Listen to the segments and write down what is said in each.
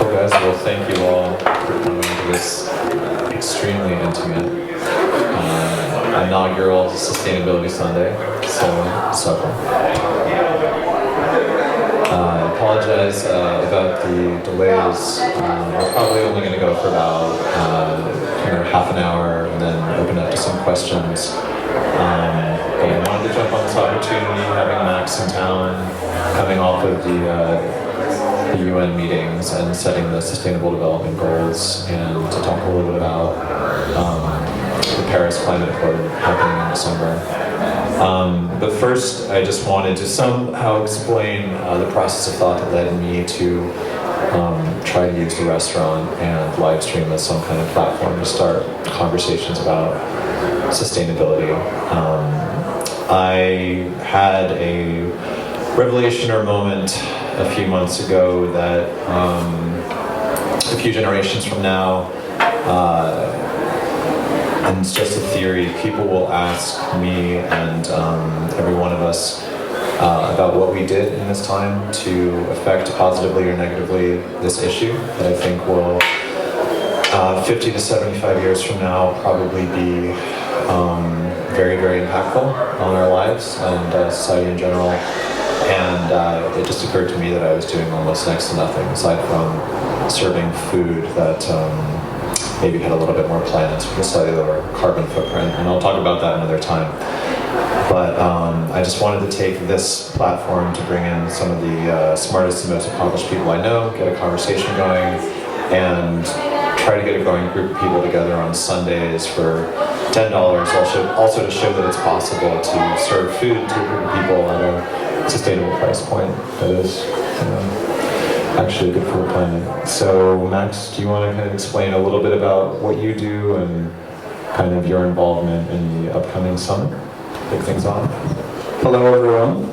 Cool guys, well thank you all for coming to this extremely intimate inaugural Sustainability Sunday. So cool. I apologize about the delays. We're probably only going to go for about half an hour and then open up to some questions. But I wanted to jump on this opportunity, having Max in town, coming off of the UN meetings and setting the Sustainable Development Goals, and to talk a little bit about the Paris Climate Accord happening in December. But first, I just wanted to somehow explain the process of thought that led me to try to use the restaurant and live stream as some kind of platform to start conversations about sustainability. I had a revelation or moment a few months ago that a few generations from now, and it's just a theory, people will ask me and every one of us about what we did in this time to affect positively or negatively this issue that I think will 50 to 75 years from now probably be very, very impactful on our lives and society in general. And it just occurred to me that I was doing almost next to nothing aside from serving food that maybe had a little bit more planet with a cellular carbon footprint. And I'll talk about that another time. But I just wanted to take this platform to bring in some of the smartest and most accomplished people I know, get a conversation going, and try to get a growing group of people together on Sundays for $10. Also to show that it's possible to serve food to a group of people at a sustainable price point that is actually good for the planet. So Max, do you want to kind of explain a little bit about what you do and kind of your involvement in the upcoming summit? Kick things off. Hello everyone.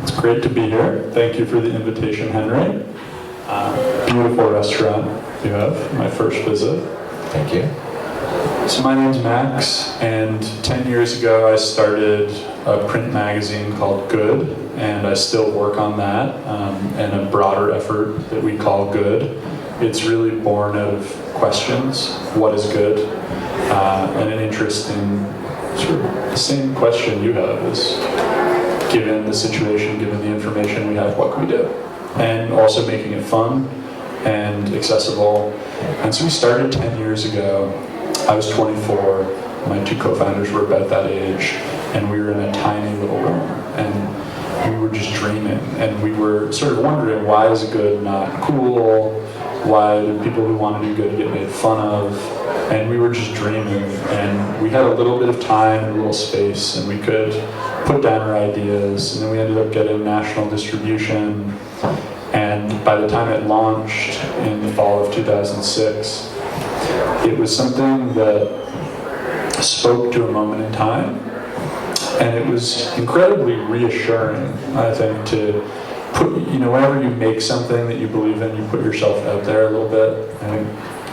It's great to be here. Thank you for the invitation, Henry. Beautiful restaurant you have, my first visit. Thank you. So my name's Max, and 10 years ago I started a print magazine called Good, and I still work on that, and a broader effort that we call Good. It's really born out of questions, what is good, and an interest in sort of the same question you have is, given the situation, given the information we have, what can we do? And also making it fun and accessible. And so we started 10 years ago. I was 24, my two co-founders were about that age, and we were in a tiny little room, and we were just dreaming, and we were sort of wondering, why is good not cool? Why do people who want to do good get made fun of? And we were just dreaming, and we had a little bit of time, a little space, and we could put down our ideas, and then we ended up getting national distribution, and by the time it launched in the fall of 2006, it was something that spoke to a moment in time, and it was incredibly reassuring, I think, to put, whenever you make something that you believe in, you put yourself out there a little bit. And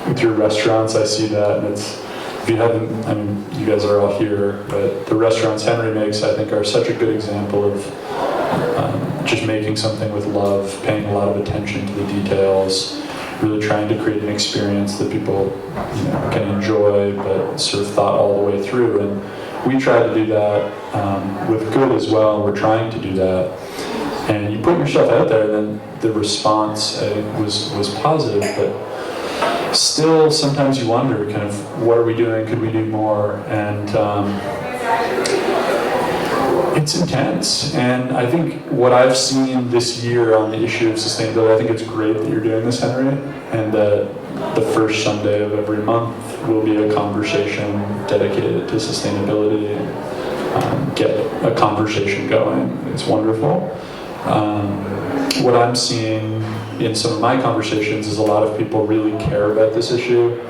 with your restaurants, I see that, and if you haven't, you guys are all here, but the restaurants Henry makes, I think, are such a good example of just making something with love, paying a lot of attention to the details, really trying to create an experience that people can enjoy, but sort of thought all the way through. And we try to do that with Good as well. We're trying to do that. And you put yourself out there, and then the response was positive, but still sometimes you wonder, kind of, what are we doing? Could we do more? And it's intense. And I think what I've seen this year on the issue of sustainability, I think it's great that you're doing this, Henry, and that the first Sunday of every month will be a conversation dedicated to sustainability, and get a conversation going. It's wonderful. What I'm seeing in some of my conversations is a lot of people really care about this issue,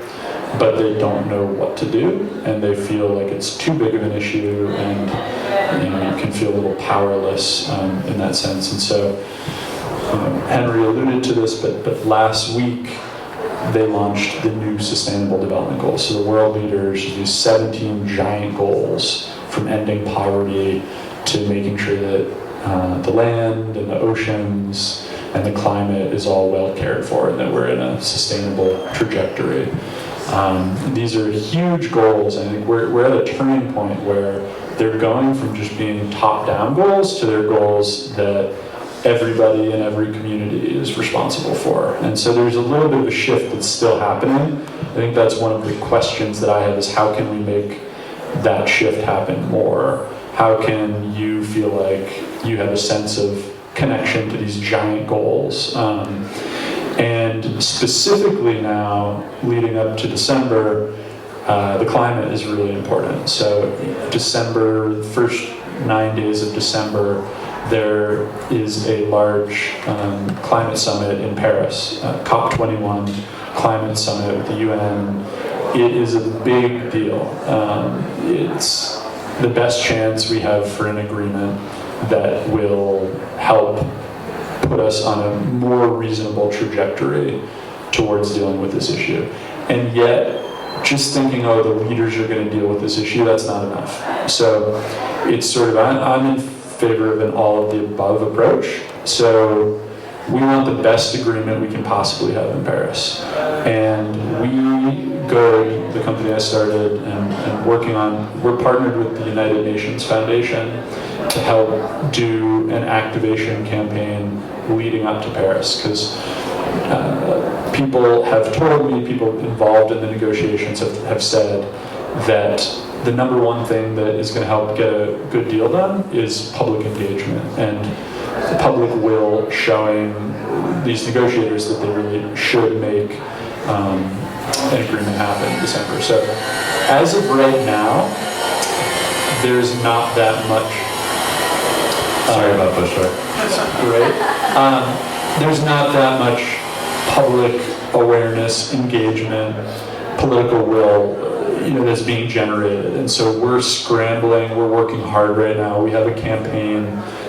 but they don't know what to do, and they feel like it's too big of an issue, and you can feel a little powerless in that sense. And so Henry alluded to this, but last week they launched the new Sustainable Development Goals. So the world leaders, these 17 giant goals, from ending poverty to making sure that the land and the oceans and the climate is all well cared for, and that we're in a sustainable trajectory. These are huge goals, and I think we're at a turning point where they're going from just being top-down goals to their goals that everybody in every community is responsible for. And so there's a little bit of a shift that's still happening. I think that's one of the questions that I have, is how can we make that shift happen more? How can you feel like you have a sense of connection to these giant goals? And specifically now, leading up to December, the climate is really important. So December, the first 9 days of December, there is a large climate summit in Paris, COP21 climate summit with the UN. It is a big deal. It's the best chance we have for an agreement that will help put us on a more reasonable trajectory towards dealing with this issue. And yet, just thinking, oh, the leaders are going to deal with this issue, that's not enough. So it's sort of, I'm in favor of an all of the above approach. So we want the best agreement we can possibly have in Paris. And we, Good, the company I started and working on, we're partnered with the United Nations Foundation to help do an activation campaign leading up to Paris, because people have told me, people involved in the negotiations have said that the number one thing that is going to help get a good deal done is public engagement and the public will showing these negotiators that they really should make an agreement happen in December. So as of right now, there's not that much. Sorry about Bushwick. Right? There's not that much public awareness, engagement, political will, that's being generated. And so we're scrambling, we're working hard right now. We have a campaign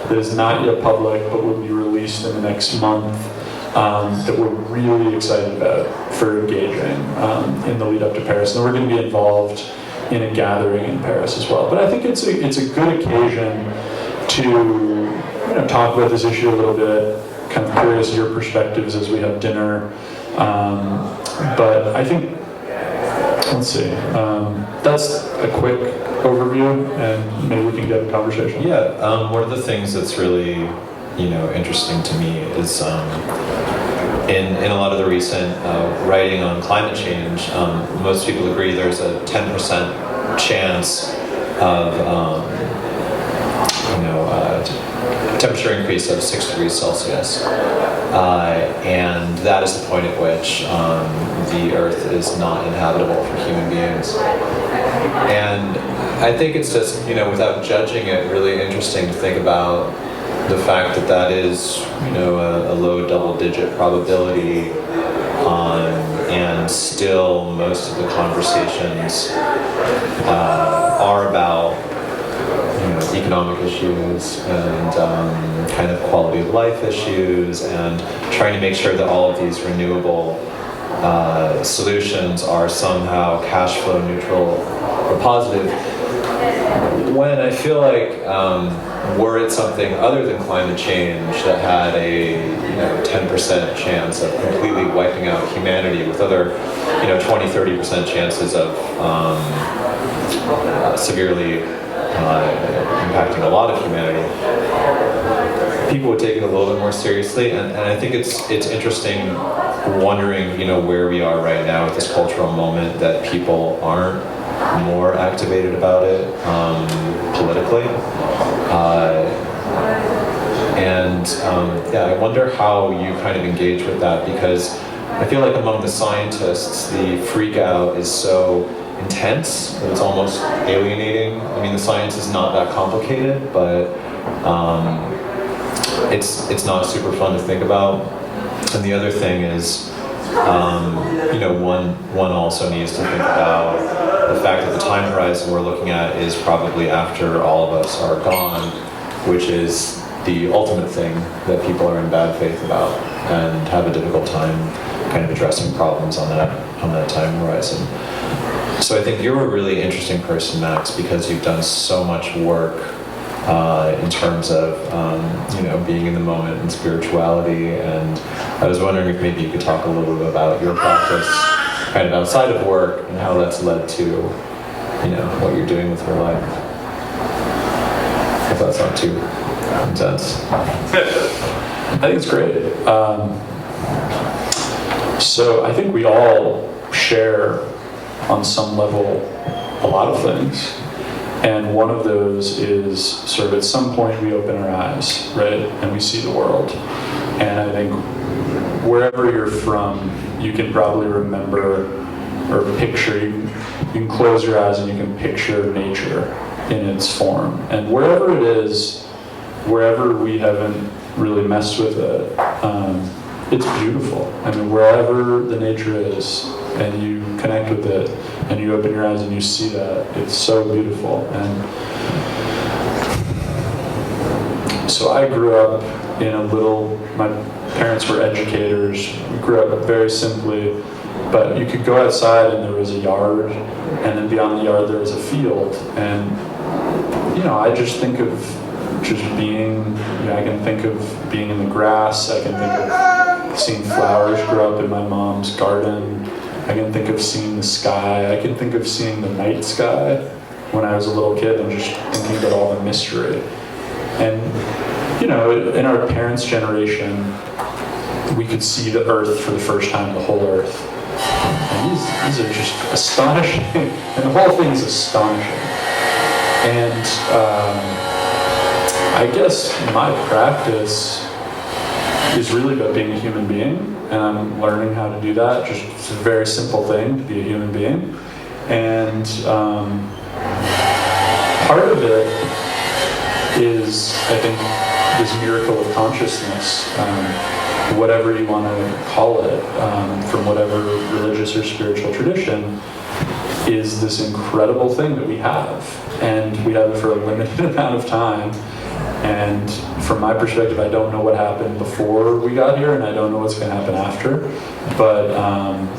that is not yet public, but will be released in the next month, that we're really excited about for engaging in the lead up to Paris. And we're going to be involved in a gathering in Paris as well. But I think it's a good occasion to talk about this issue a little bit, kind of curious your perspectives as we have dinner. But I think, let's see, that's a quick overview, and maybe we can get a conversation. Yeah, one of the things that's really, interesting to me is in a lot of the recent writing on climate change, most people agree there's a 10% chance of temperature increase of 6 degrees Celsius. And that is the point at which the Earth is not inhabitable for human beings. And I think it's just, without judging it, really interesting to think about the fact that that is, a low double-digit probability, and still most of the conversations are about economic issues and kind of quality of life issues, and trying to make sure that all of these renewable solutions are somehow cash flow neutral or positive, when I feel like were it something other than climate change that had a 10% chance of completely wiping out humanity, with other 20-30% chances of severely impacting a lot of humanity, people would take it a little bit more seriously. And I think it's interesting wondering where we are right now with this cultural moment, that people aren't more activated about it politically. I wonder how you kind of engage with that, because I feel like among the scientists, the freak out is so intense that it's almost alienating. I mean, the science is not that complicated, but it's not super fun to think about. And the other thing is, one also needs to think about the fact that the time horizon we're looking at is probably after all of us are gone, which is the ultimate thing that people are in bad faith about and have a difficult time kind of addressing problems on that time horizon. So I think you're a really interesting person, Max, because you've done so much work in terms of being in the moment and spirituality. And I was wondering if maybe you could talk a little bit about your practice kind of outside of work and how that's led to what you're doing with your life. If that's not too intense. I think it's great. So I think we all share on some level a lot of things. And one of those is sort of at some point we open our eyes, right? And we see the world. And I think wherever you're from, you can probably remember or picture, you can close your eyes and you can picture nature in its form. And wherever it is, wherever we haven't really messed with it, it's beautiful. I mean, wherever the nature is and you connect with it and you open your eyes and you see that, it's so beautiful. And so I grew up in my parents were educators. We grew up very simply, but you could go outside and there was a yard, and then beyond the yard there was a field. And I just think of just being, I can think of being in the grass, I can think of seeing flowers grow up in my mom's garden, I can think of seeing the sky, I can think of seeing the night sky when I was a little kid and just thinking about all the mystery. And, in our parents' generation, we could see the earth for the first time, the whole earth. And these are just astonishing, and the whole thing is astonishing. And I guess my practice is really about being a human being, and I'm learning how to do that. It's a very simple thing to be a human being. And part of it is, I think, this miracle of consciousness, whatever you want to call it, from whatever religious or spiritual tradition, is this incredible thing that we have. And we have it for a limited amount of time. And from my perspective, I don't know what happened before we got here, and I don't know what's going to happen after. But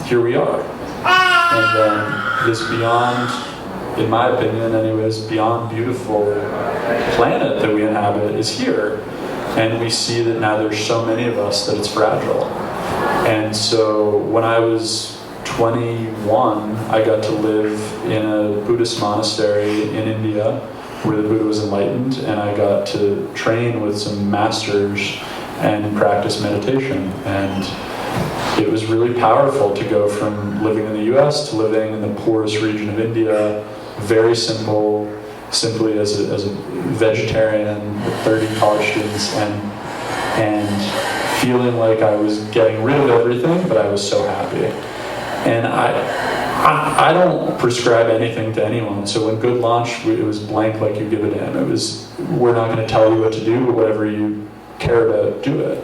here we are. And then this beyond, in my opinion anyways, beyond beautiful planet that we inhabit is here. And we see that now there's so many of us that it's fragile. And so when I was 21, I got to live in a Buddhist monastery in India where the Buddha was enlightened, and I got to train with some masters and practice meditation. And it was really powerful to go from living in the US to living in the poorest region of India, very simply as a vegetarian with 30 college students, and feeling like I was getting rid of everything, but I was so happy. And I don't prescribe anything to anyone. So when Good launched, it was blank like you give a damn. It was, we're not going to tell you what to do, but whatever you care about, do it.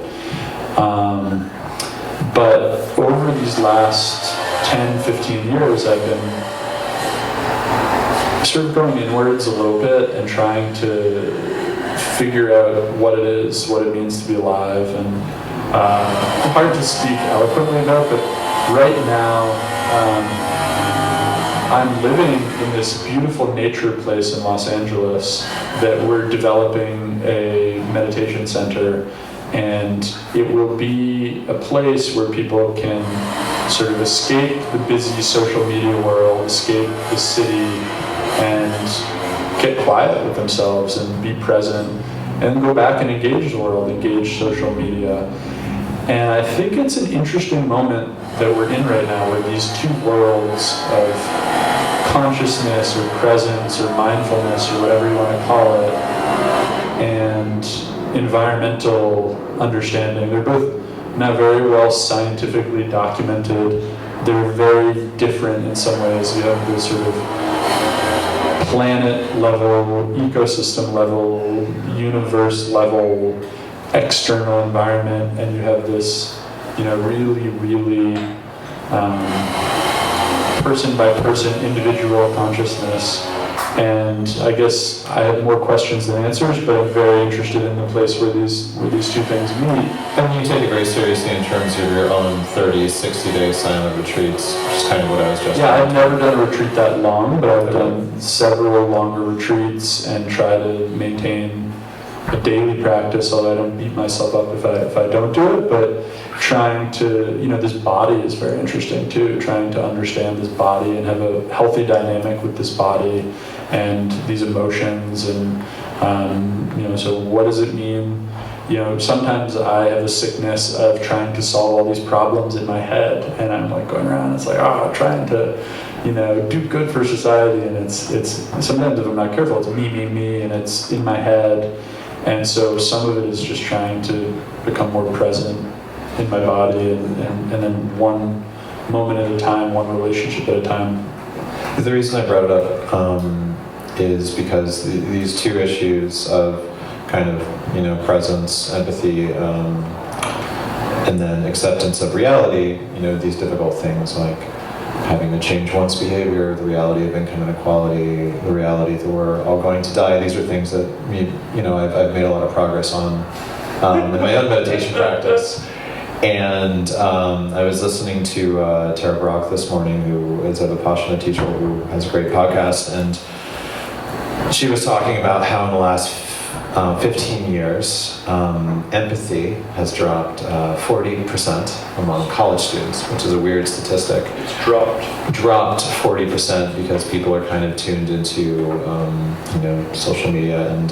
But over these last 10, 15 years, I've been sort of going inwards a little bit and trying to figure out what it is, what it means to be alive. And hard to speak eloquently about, but right now, I'm living in this beautiful nature place in Los Angeles that we're developing a meditation center, and it will be a place where people can sort of escape the busy social media world, escape the city, and get quiet with themselves and be present, and go back and engage the world, engage social media. And I think it's an interesting moment that we're in right now, where these two worlds of consciousness or presence or mindfulness or whatever you want to call it, and environmental understanding, they're both now very well scientifically documented. They're very different in some ways. You have this sort of planet level, ecosystem level, universe level, external environment, and you have this, really person by person individual consciousness. And I guess I have more questions than answers, but I'm very interested in the place where these two things meet. And you take it very seriously in terms of your own 30, 60-day silent retreats, which is kind of what I was just Yeah, I've never done a retreat that long, but I've done several longer retreats and try to maintain a daily practice, although I don't beat myself up if I don't do it, but trying to, this body is very interesting too, trying to understand this body and have a healthy dynamic with this body and these emotions and, so what does it mean? Sometimes I have a sickness of trying to solve all these problems in my head, and I'm like going around, it's like, trying to, do good for society, and it's sometimes if I'm not careful, it's me, and it's in my head. And so some of it is just trying to become more present in my body and then one moment at a time, one relationship at a time. The reason I brought it up is because these two issues of kind of, presence, empathy, and then acceptance of reality, these difficult things like having to change one's behavior, the reality of income inequality, the reality that we're all going to die. These are things that I've made a lot of progress on in my own meditation practice. And I was listening to Tara Brock this morning, who is a Vipassana teacher who has a great podcast, and she was talking about how in the last 15 years, empathy has dropped 40% among college students, which is a weird statistic. It's dropped 40% because people are kind of tuned into, social media and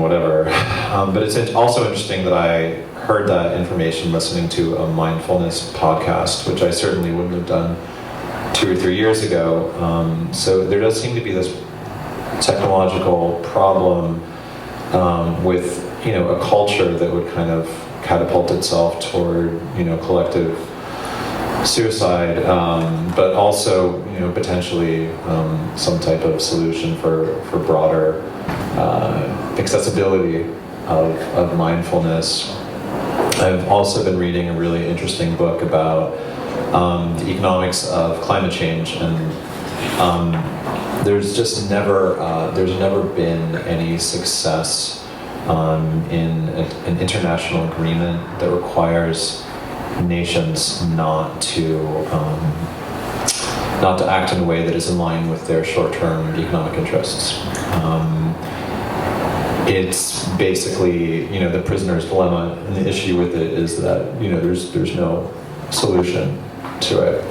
whatever. But it's also interesting that I heard that information listening to a mindfulness podcast, which I certainly wouldn't have done 2 or 3 years ago. So there does seem to be this technological problem with a culture that would kind of catapult itself toward collective suicide, but also potentially some type of solution for broader accessibility of mindfulness. I've also been reading a really interesting book about the economics of climate change, and there's just never been any success in an international agreement that requires nations not to act in a way that is in line with their short-term economic interests. It's basically the prisoner's dilemma, and the issue with it is that there's no solution to it.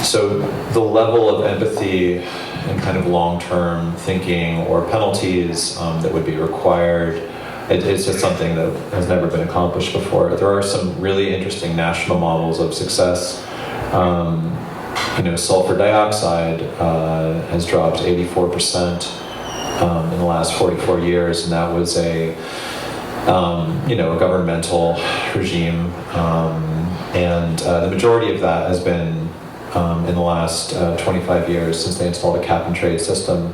So the level of empathy and kind of long-term thinking or penalties that would be required, it's just something that has never been accomplished before. There are some really interesting national models of success. Sulfur dioxide has dropped 84% in the last 44 years, and that was a governmental regime, and the majority of that has been in the last 25 years since they installed a cap-and-trade system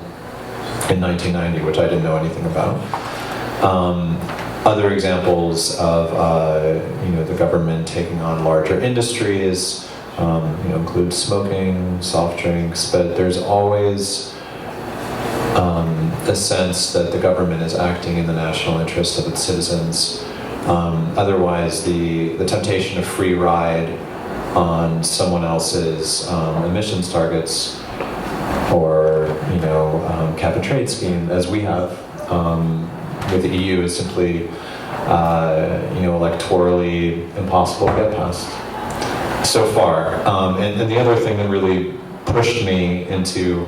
in 1990, which I didn't know anything about. Other examples of the government taking on larger industries include smoking, soft drinks, but there's always a sense that the government is acting in the national interest of its citizens. Otherwise, the temptation of free ride on someone else's emissions targets or cap and trade scheme, as we have with the EU, is simply electorally impossible to get past so far. And the other thing that really pushed me into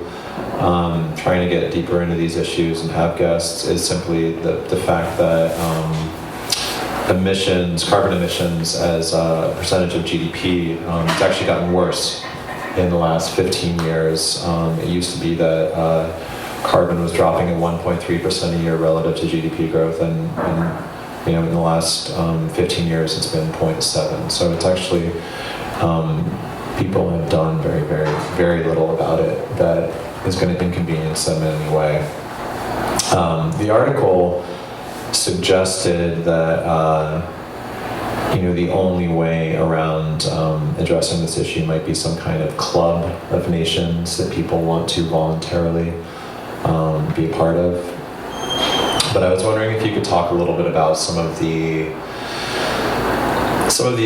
trying to get deeper into these issues and have guests is simply the fact that carbon emissions as a percentage of GDP, it's actually gotten worse in the last 15 years. It used to be that carbon was dropping at 1.3% a year relative to GDP growth, and in the last 15 years it's been 0.7. So it's actually, people have done very, very, very little about it that is going to inconvenience them in any way. The article suggested that the only way around addressing this issue might be some kind of club of nations that people want to voluntarily be a part of. But I was wondering if you could talk a little bit about some of the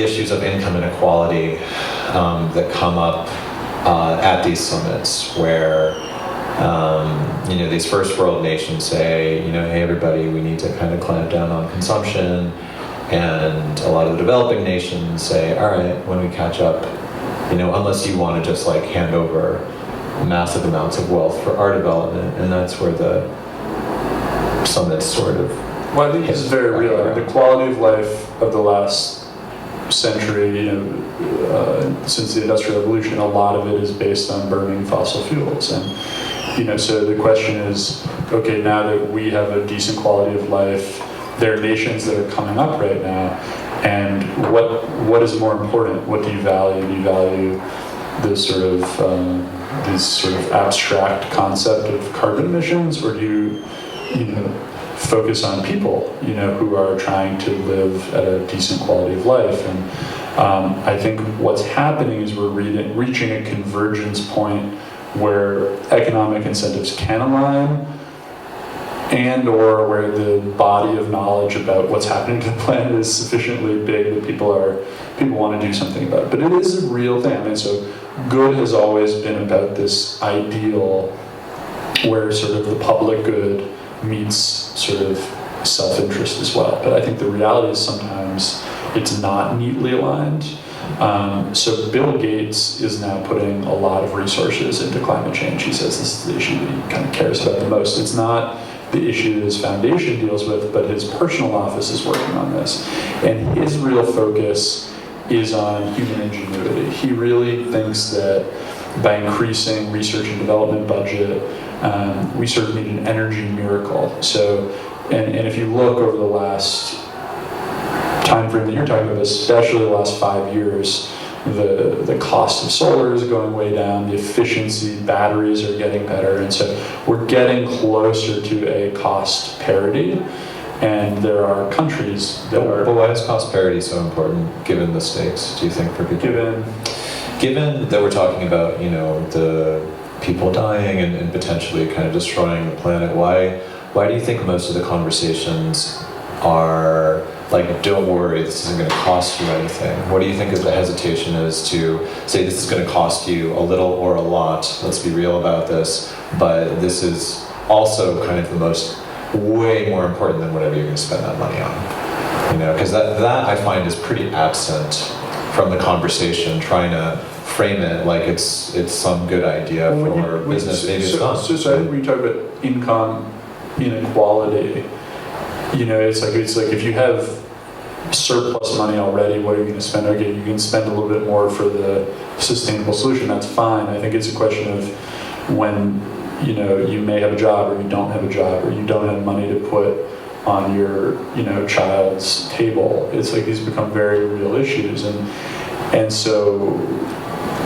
issues of income inequality that come up at these summits, where these first world nations say, hey everybody, we need to kind of clamp down on consumption, and a lot of the developing nations say, all right, when we catch up, unless you want to just like hand over massive amounts of wealth for our development, and that's where the summits sort of. Well, I think this is very real. The quality of life of the last century, since the Industrial Revolution, a lot of it is based on burning fossil fuels. And, so the question is, okay, now that we have a decent quality of life, there are nations that are coming up right now, and what is more important? What do you value? Do you value this sort of abstract concept of carbon emissions, or do you focus on people, who are trying to live at a decent quality of life? And I think what's happening is we're reaching a convergence point where economic incentives can align, and or where the body of knowledge about what's happening to the planet is sufficiently big that people want to do something about it. But it is a real thing. I mean, so good has always been about this ideal where sort of the public good meets sort of self-interest as well. But I think the reality is sometimes it's not neatly aligned. So Bill Gates is now putting a lot of resources into climate change. He says this is the issue that he kind of cares about the most. It's not the issue that his foundation deals with, but his personal office is working on this. And his real focus is on human ingenuity. He really thinks that by increasing research and development budget, we sort of need an energy miracle. So, and if you look over the last time frame that you're talking about, especially the last 5 years, the cost of solar is going way down, the efficiency, batteries are getting better, and so we're getting closer to a cost parity. And there are countries that are... But why is cost parity so important, given the stakes, do you think, for people? Given that we're talking about, the people dying and potentially kind of destroying the planet, why do you think most of the conversations are like, don't worry, this isn't going to cost you anything? What do you think is the hesitation is to say this is going to cost you a little or a lot? Let's be real about this. But this is also kind of the most, way more important than whatever you're going to spend that money on. Because that I find is pretty absent from the conversation, trying to frame it like it's some good idea for business. Maybe it's not. So I think when you talk about income inequality, it's like if you have surplus money already, what are you going to spend? Okay, you can spend a little bit more for the sustainable solution. That's fine. I think it's a question of when you may have a job, or you don't have a job, or you don't have money to put on your child's table. It's like these become very real issues, and so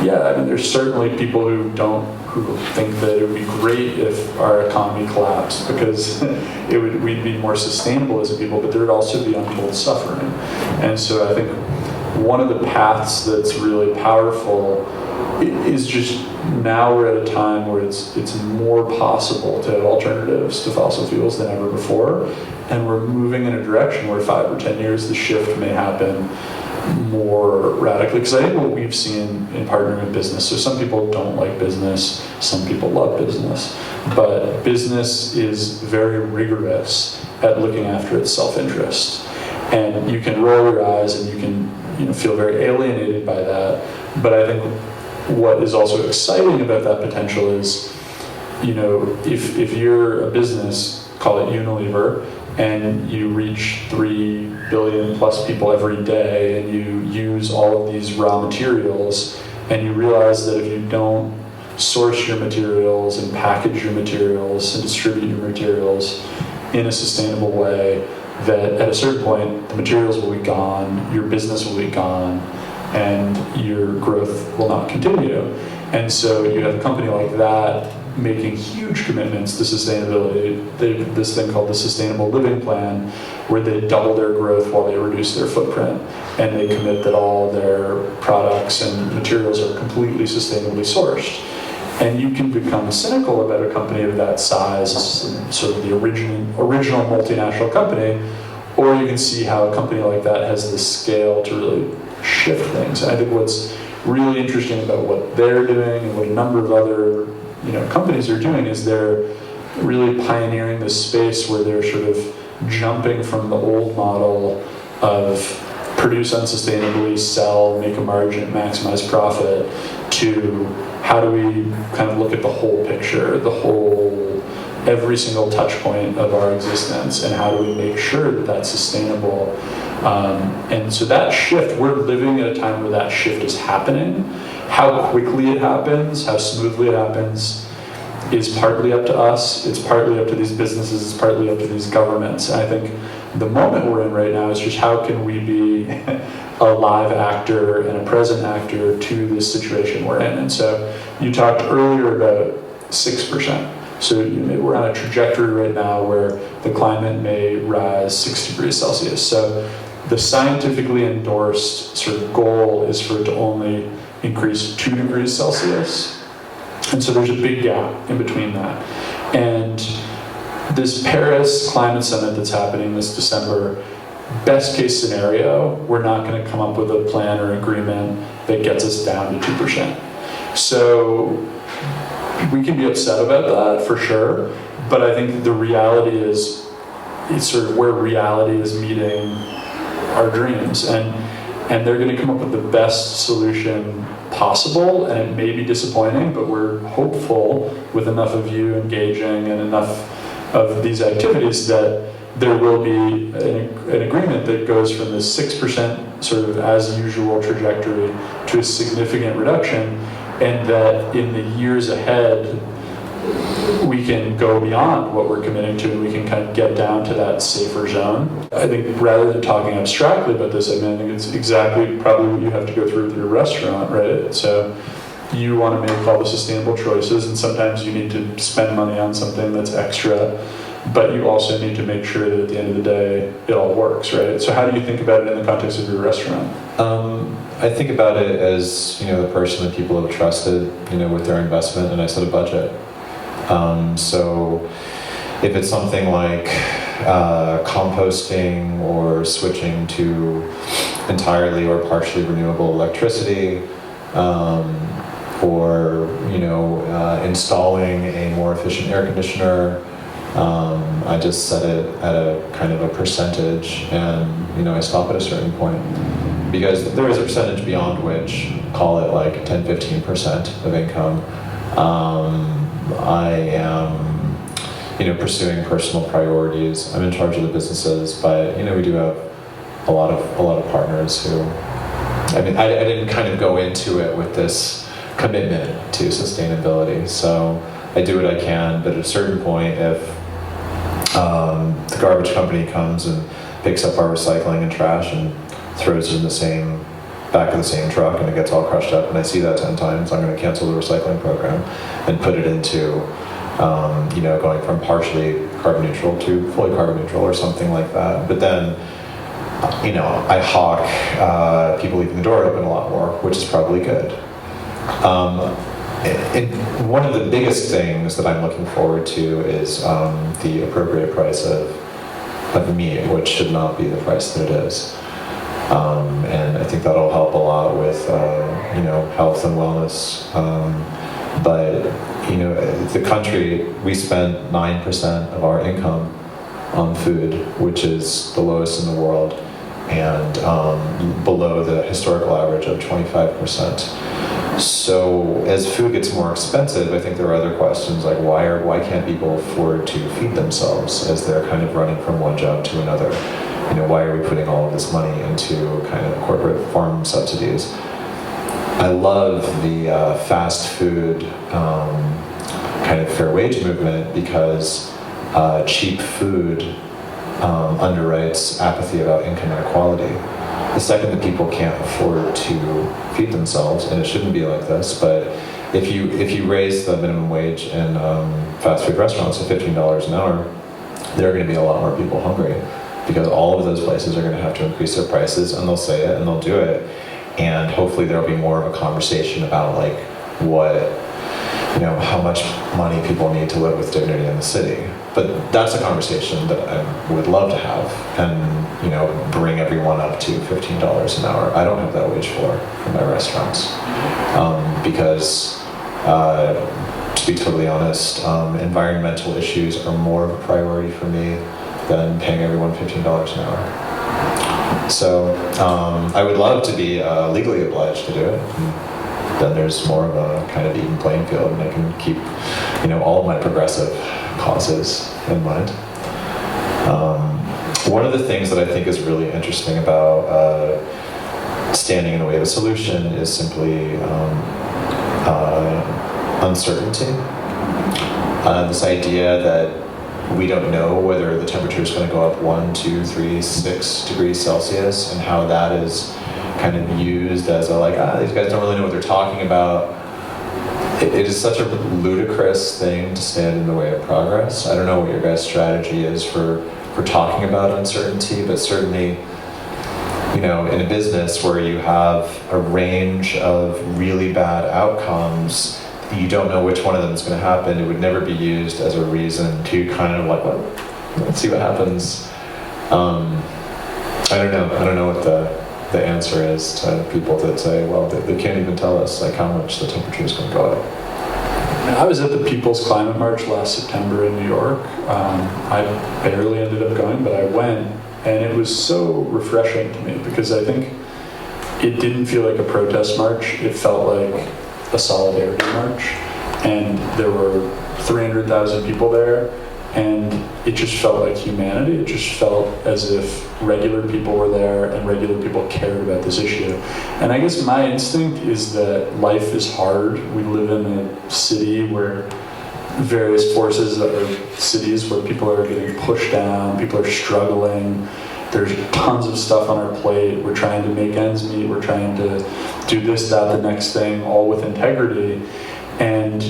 yeah, I mean, there's certainly people who think that it would be great if our economy collapsed, because we'd be more sustainable as a people, but there would also be untold suffering. And so I think one of the paths that's really powerful is just, now we're at a time where it's more possible to have alternatives to fossil fuels than ever before, and we're moving in a direction where 5 or 10 years the shift may happen more radically. Because I think what we've seen in partnering with business, so some people don't like business, some people love business, but business is very rigorous at looking after its self-interest. And you can roll your eyes and you can feel very alienated by that, but I think what is also exciting about that potential is, if you're a business, call it Unilever, and you reach 3 billion plus people every day, and you use all of these raw materials, and you realize that if you don't source your materials and package your materials and distribute your materials in a sustainable way, that at a certain point the materials will be gone, your business will be gone, and your growth will not continue. And so you have a company like that making huge commitments to sustainability. They have this thing called the Sustainable Living Plan, where they double their growth while they reduce their footprint, and they commit that all their products and materials are completely sustainably sourced. And you can become cynical about a company of that size, sort of the original multinational company, or you can see how a company like that has the scale to really shift things. And I think what's really interesting about what they're doing and what a number of other companies are doing is they're really pioneering this space where they're sort of jumping from the old model of produce unsustainably, sell, make a margin, maximize profit, to how do we kind of look at the whole picture, every single touch point of our existence, and how do we make sure that that's sustainable. And so that shift, we're living at a time where that shift is happening. How quickly it happens, how smoothly it happens, is partly up to us. It's partly up to these businesses. It's partly up to these governments. And I think the moment we're in right now is just how can we be a live actor and a present actor to this situation we're in. And so you talked earlier about 6%. So we're on a trajectory right now where the climate may rise 6 degrees Celsius. So the scientifically endorsed sort of goal is for it to only increase 2 degrees Celsius. And so there's a big gap in between that. And this Paris climate summit that's happening this December, best case scenario, we're not going to come up with a plan or agreement that gets us down to 2%. So we can be upset about that for sure, but I think the reality is, it's sort of where reality is meeting our dreams, and they're going to come up with the best solution possible, and it may be disappointing, but we're hopeful with enough of you engaging and enough of these activities that there will be an agreement that goes from this 6% sort of as usual trajectory to a significant reduction, and that in the years ahead we can go beyond what we're committing to, and we can kind of get down to that safer zone. I think rather than talking abstractly about this, I think it's exactly probably what you have to go through with your restaurant, right? So you want to make all the sustainable choices, and sometimes you need to spend money on something that's extra, but you also need to make sure that at the end of the day it all works, right? So how do you think about it in the context of your restaurant? I think about it as the person that people have trusted with their investment, and I set a budget. So if it's something like composting or switching to entirely or partially renewable electricity, or installing a more efficient air conditioner, I just set it at a kind of a percentage, and I stop at a certain point, because there is a percentage beyond which, call it like 10-15% of income, I am pursuing personal priorities. I'm in charge of the businesses, but we do have a lot of partners who, I didn't kind of go into it with this commitment to sustainability, so I do what I can, but at a certain point, if the garbage company comes and picks up our recycling and trash and throws it in the back of the same truck, and it gets all crushed up, and I see that 10 times, I'm going to cancel the recycling program and put it into going from partially carbon neutral to fully carbon neutral or something like that. But then I hawk people leaving the door open a lot more, which is probably good. And one of the biggest things that I'm looking forward to is the appropriate price of meat, which should not be the price that it is. And I think that'll help a lot with health and wellness. But the country, we spend 9% of our income on food, which is the lowest in the world, and below the historical average of 25%. So as food gets more expensive, I think there are other questions like why can't people afford to feed themselves as they're kind of running from one job to another? Why are we putting all of this money into kind of corporate farm subsidies? I love the fast food kind of fair wage movement, because cheap food underwrites apathy about income inequality. The second that people can't afford to feed themselves, and it shouldn't be like this, but if you raise the minimum wage in fast food restaurants to $15 an hour, there are going to be a lot more people hungry, because all of those places are going to have to increase their prices, and they'll say it and they'll do it, and hopefully there'll be more of a conversation about like how much money people need to live with dignity in the city. But that's a conversation that I would love to have, and bring everyone up to $15 an hour. I don't have that wage for my restaurants, because to be totally honest, environmental issues are more of a priority for me than paying everyone $15 an hour. So I would love to be legally obliged to do it. And then there's more of a kind of even playing field, and I can keep, all of my progressive causes in mind. One of the things that I think is really interesting about standing in the way of a solution is simply uncertainty. This idea that we don't know whether the temperature is going to go up 1, 2, 3, 6 degrees Celsius, and how that is kind of used as these guys don't really know what they're talking about. It is such a ludicrous thing to stand in the way of progress. I don't know what your guys' strategy is for talking about uncertainty, but certainly, in a business where you have a range of really bad outcomes, you don't know which one of them is going to happen. It would never be used as a reason to kind of let's see what happens. I don't know what the answer is to people that say, well, they can't even tell us how much the temperature is going to go up. I was at the People's Climate March last September in New York. I barely ended up going, but I went, and it was so refreshing to me, because I think it didn't feel like a protest march. It felt like a solidarity march, and there were 300,000 people there, and it just felt like humanity. It just felt as if regular people were there and regular people cared about this issue. And I guess my instinct is that life is hard. We live in a city where various forces are cities where people are getting pushed down, people are struggling. There's tons of stuff on our plate. We're trying to make ends meet. We're trying to do this, that, the next thing, all with integrity. And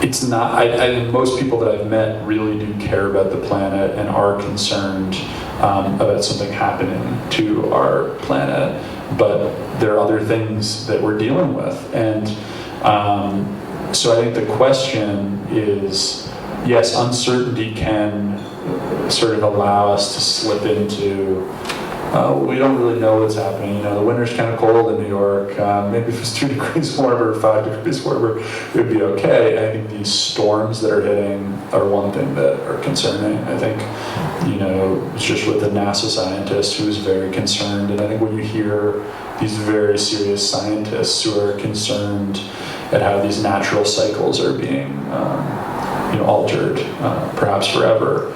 it's not, most people that I've met really do care about the planet and are concerned about something happening to our planet, but there are other things that we're dealing with. And so I think the question is, yes, uncertainty can sort of allow us to slip into, we don't really know what's happening. The winter's kind of cold in New York. Maybe if it's 2 degrees warmer, 5 degrees warmer, it would be okay. I think these storms that are hitting are one thing that are concerning. I think, it's just with the NASA scientist who is very concerned. And I think when you hear these very serious scientists who are concerned at how these natural cycles are being, altered, perhaps forever,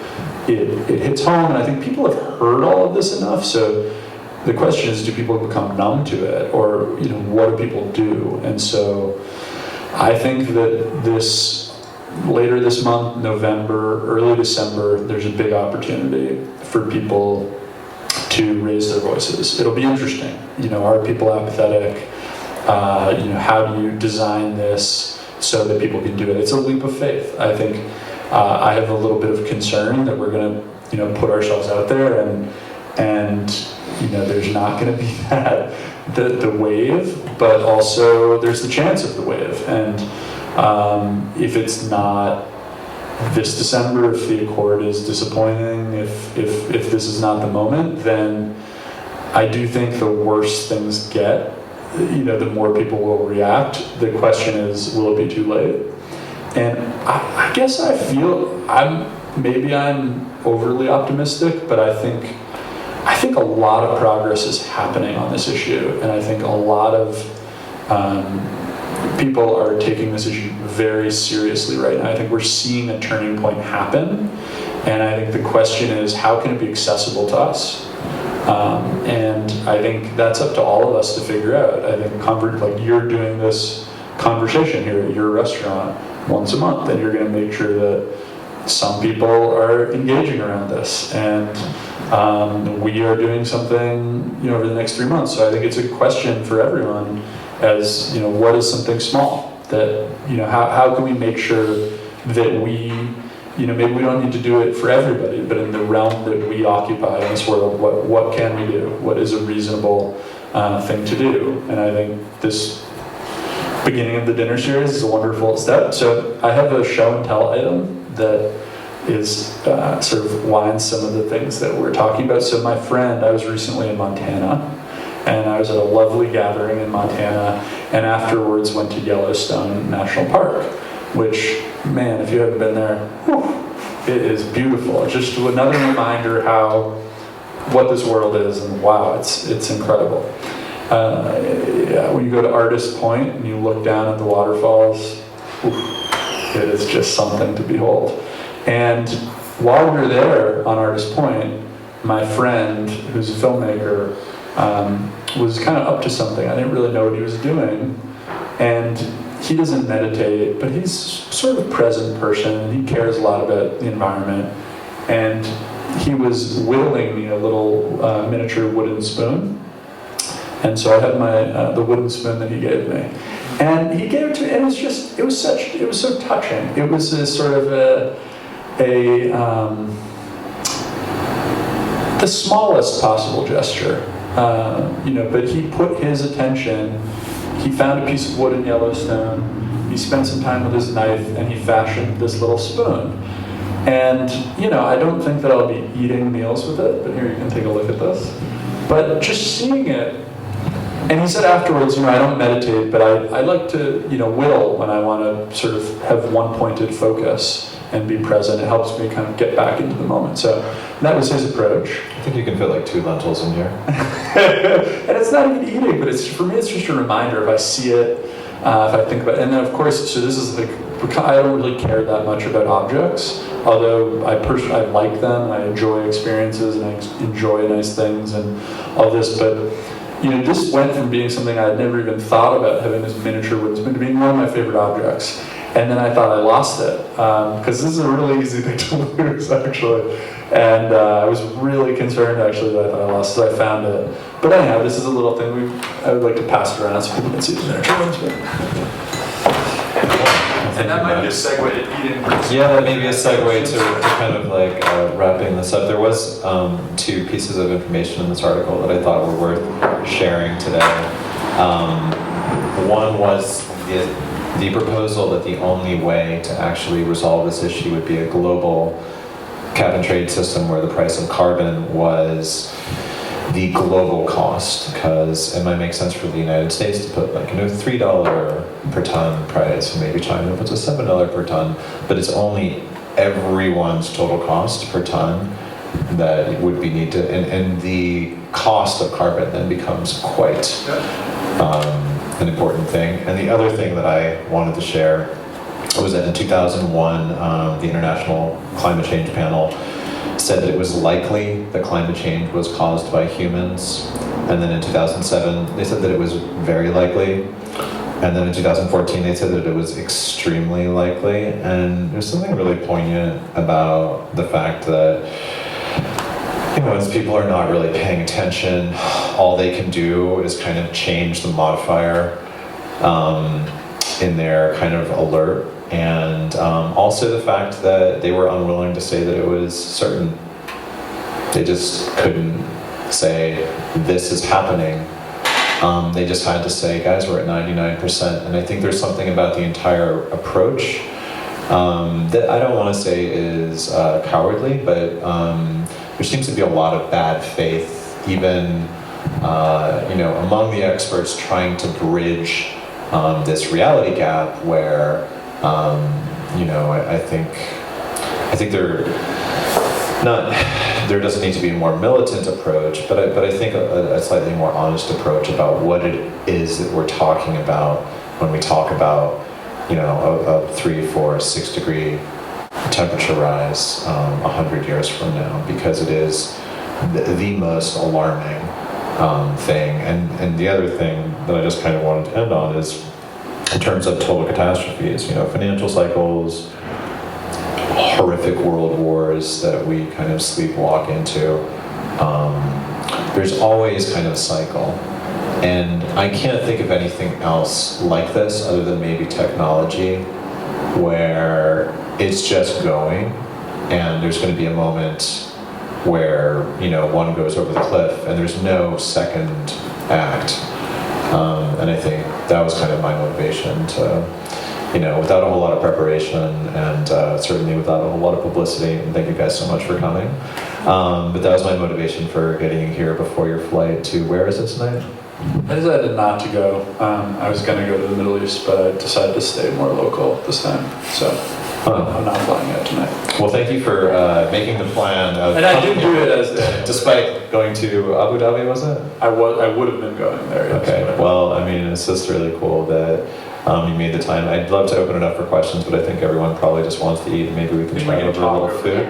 it hits home, and I think people have heard all of this enough. So the question is, do people become numb to it, or what do people do? And so I think that later this month, November, early December, there's a big opportunity for people to raise their voices. It'll be interesting. Are people apathetic? How do you design this so that people can do it? It's a leap of faith. I think I have a little bit of concern that we're going to, put ourselves out there, and there's not going to be the wave, but also there's the chance of the wave. And if it's not this December, if the Accord is disappointing, if this is not the moment, then I do think the worse things get, the more people will react. The question is, will it be too late? And I guess I feel I'm overly optimistic, but I think a lot of progress is happening on this issue, and I think a lot of people are taking this issue very seriously right now. I think we're seeing a turning point happen, and I think the question is, how can it be accessible to us? And I think that's up to all of us to figure out. I think you're doing this conversation here at your restaurant once a month, and you're going to make sure that some people are engaging around this, and we are doing something over the next 3 months. So I think it's a question for everyone as what is something small, That, how can we make sure that we, maybe we don't need to do it for everybody, but in the realm that we occupy in this world, what can we do? What is a reasonable thing to do? And I think this beginning of the dinner series is a wonderful step. So I have a show and tell item that is sort of winds some of the things that we're talking about. So I was recently in Montana, and I was at a lovely gathering in Montana, and afterwards went to Yellowstone National Park, which, man, if you haven't been there, it is beautiful. It's just another reminder what this world is, and wow, it's incredible. When you go to Artist Point and you look down at the waterfalls, it is just something to behold. And while we were there on Artist Point, my friend, who's a filmmaker, was kind of up to something. I didn't really know what he was doing. And he doesn't meditate, but he's sort of a present person. He cares a lot about the environment. And he was whittling me a little miniature wooden spoon. And so I had the wooden spoon that he gave me. And he gave it to me, and it was so touching. It was a sort of the smallest possible gesture, but he put his attention, he found a piece of wood in Yellowstone, he spent some time with his knife, and he fashioned this little spoon. And, I don't think that I'll be eating meals with it, but here you can take a look at this. But just seeing it, and he said afterwards, I don't meditate, but I like to, whittle when I want to sort of have one pointed focus and be present. It helps me kind of get back into the moment. So that was his approach. I think you can fit like 2 lentils in here. And it's not even eating, but for me, it's just a reminder. If I see it, if I think about it. And then of course, so this is I don't really care that much about objects, although I like them, and I enjoy experiences, and I enjoy nice things and all this, but this went from being something I had never even thought about, having this miniature wooden spoon, to being one of my favorite objects. And then I thought I lost it, because this is a really easy thing to lose, actually. And I was really concerned, actually, that I thought I lost it, so I found it. But anyhow, this is a little thing I would like to pass it around so people can see the miniature ones. And that might be a segue to eating. Yeah, that may be a segue to kind of like wrapping this up. There was 2 pieces of information in this article that I thought were worth sharing today. One was the proposal that the only way to actually resolve this issue would be a global cap and trade system where the price of carbon was the global cost, because it might make sense for the United States to put like $3 per ton price, and maybe China puts a $7 per ton, but it's only everyone's total cost per ton that would be needed, and the cost of carbon then becomes quite an important thing. And the other thing that I wanted to share was that in 2001, the International Climate Change Panel said that it was likely that climate change was caused by humans. And then in 2007, they said that it was very likely. And then in 2014, they said that it was extremely likely. And there's something really poignant about the fact that, as people are not really paying attention, all they can do is kind of change the modifier in their kind of alert. And also the fact that they were unwilling to say that it was certain. They just couldn't say, this is happening. They just had to say, guys, we're at 99%. And I think there's something about the entire approach that I don't want to say is cowardly, but there seems to be a lot of bad faith, even among the experts trying to bridge this reality gap where I think there doesn't need to be a more militant approach, but I think a slightly more honest approach about what it is that we're talking about when we talk about, a 3, 4, 6 degree temperature rise 100 years from now, because it is the most alarming thing. And the other thing that I just kind of wanted to end on is, in terms of total catastrophes, financial cycles, horrific world wars that we kind of sleepwalk into, there's always kind of a cycle. And I can't think of anything else like this other than maybe technology, where it's just going, and there's going to be a moment where, you know, one goes over the cliff and there's no second act. And I think that was kind of my motivation to, you know, without a whole lot of preparation and certainly without a whole lot of publicity, and thank you guys so much for coming. But that was my motivation for getting you here before your flight to, where is it tonight? I decided not to go. I was going to go to the Middle East, but I decided to stay more local this time. So I'm not flying out tonight. Well, thank you for making the plan. Of And I did do it as despite going to Abu Dhabi, was it? I would have been going there. Yes, Okay. Well, I mean, it's just really cool that you made the time. I'd love to open it up for questions, but I think everyone probably just wants to eat. Maybe we can try over a little food.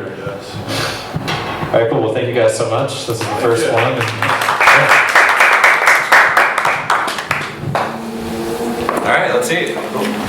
All right, cool. Well, thank you guys so much. This is the first one. All right, let's eat.